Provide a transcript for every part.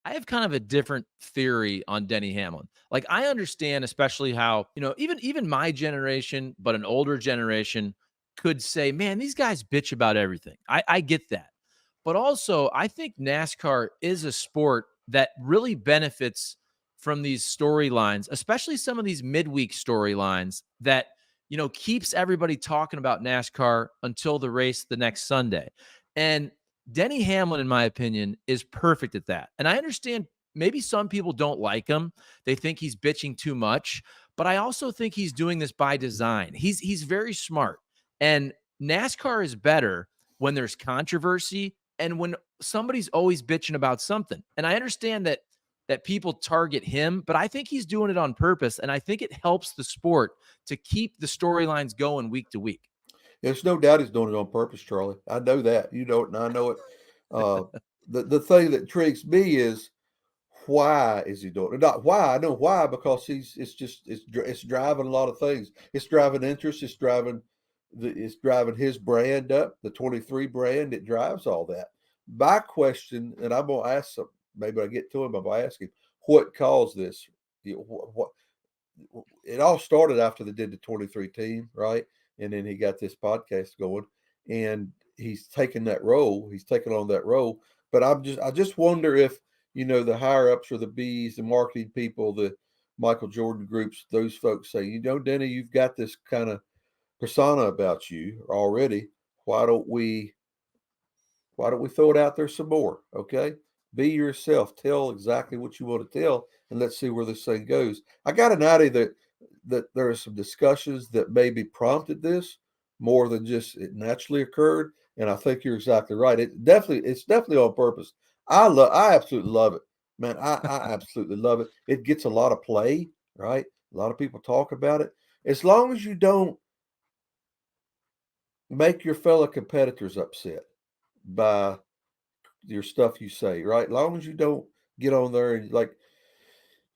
I have kind of a different theory on Denny Hamlin. Like I understand especially how, even my generation, but an older generation could say, "Man, these guys bitch about everything." I get that. But also, I think NASCAR is a sport that really benefits from these storylines, especially some of these midweek storylines that, keeps everybody talking about NASCAR until the race the next Sunday. And Denny Hamlin, in my opinion, is perfect at that. And I understand maybe some people don't like him. They think he's bitching too much, but I also think he's doing this by design. He's very smart. And NASCAR is better when there's controversy and when somebody's always bitching about something. And I understand that people target him, but I think he's doing it on purpose and I think it helps the sport to keep the storylines going week to week. There's no doubt he's doing it on purpose, Charlie. I know that. You know it, and I know it. Uh, the thing that intrigues me is why is he doing it? Not why. I know why because it's driving a lot of things. It's driving interest. It's driving his brand up, the 23 brand. It drives all that. My question, and I'm gonna ask some. Maybe I get to him. I'm gonna ask him what caused this. What it all started after they did the 23 team, right? And then he got this podcast going, and he's taken that role. He's taken on that role. But I just wonder if the higher ups or the B's, the marketing people, the Michael Jordan groups, those folks say, Denny, you've got this kind of persona about you already. Why don't we throw it out there some more? Okay. Be yourself. Tell exactly what you want to tell, and let's see where this thing goes. I got an idea that there are some discussions that maybe prompted this more than just it naturally occurred. And I think you're exactly right. It's definitely on purpose. I absolutely love it, man. I absolutely love it. It gets a lot of play, right? A lot of people talk about it. As long as you don't make your fellow competitors upset by your stuff you say, right? As long as you don't get on there and like,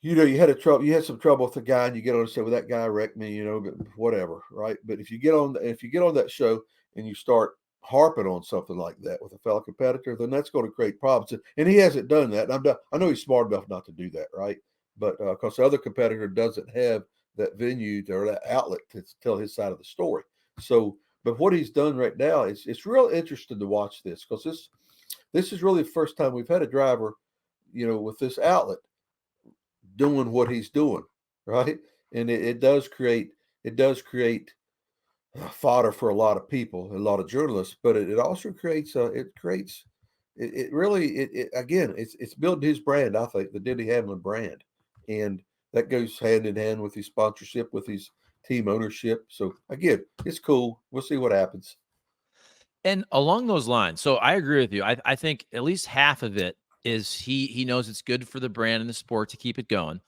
you had some trouble with a guy, and you get on and say, "Well, that guy wrecked me," but whatever, right? But if you get on that show and you start harping on something like that with a fellow competitor, then that's going to create problems. And he hasn't done that. I know he's smart enough not to do that, right? But because the other competitor doesn't have that venue or that outlet to tell his side of the story. So, but what he's done right now is it's real interesting to watch this because this is really the first time we've had a driver, with this outlet doing what he's doing, right? And it does create fodder for a lot of people, a lot of journalists, but it also creates it really it again it's building his brand. I think the Denny Hamlin brand, and that goes hand in hand with his sponsorship, with his team ownership. So again, it's cool. We'll see what happens. And along those lines, so I agree with you. I think at least half of it is he knows it's good for the brand and the sport to keep it going.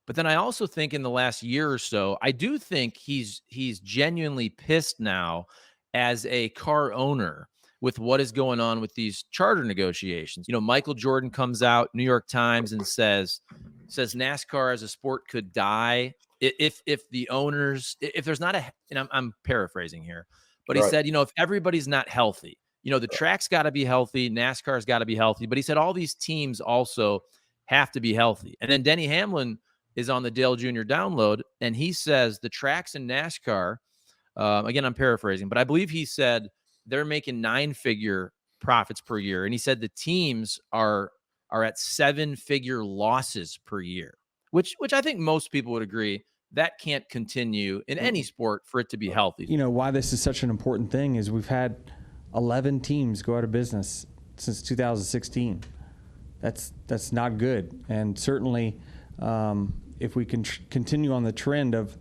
But then I also think in the last year or so, I do think he's genuinely pissed now as a car owner with what is going on with these charter negotiations. Michael Jordan comes out, New York Times, and says NASCAR as a sport could die if the owners, if there's not a, and I'm paraphrasing here, but he Right. said, if everybody's not healthy, the track's got to be healthy, NASCAR's got to be healthy. But he said all these teams also have to be healthy. And then Denny Hamlin is on the Dale Jr. download, and he says the tracks in NASCAR, again, I'm paraphrasing, but I believe he said they're making 9-figure profits per year. And he said the teams are at 7-figure losses per year, which I think most people would agree that can't continue in any sport for it to be healthy. Why this is such an important thing is we've had 11 teams go out of business since 2016. That's not good. And certainly if we can continue on the trend of,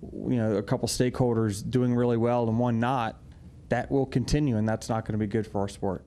a couple stakeholders doing really well and one not, that will continue, and that's not going to be good for our sport.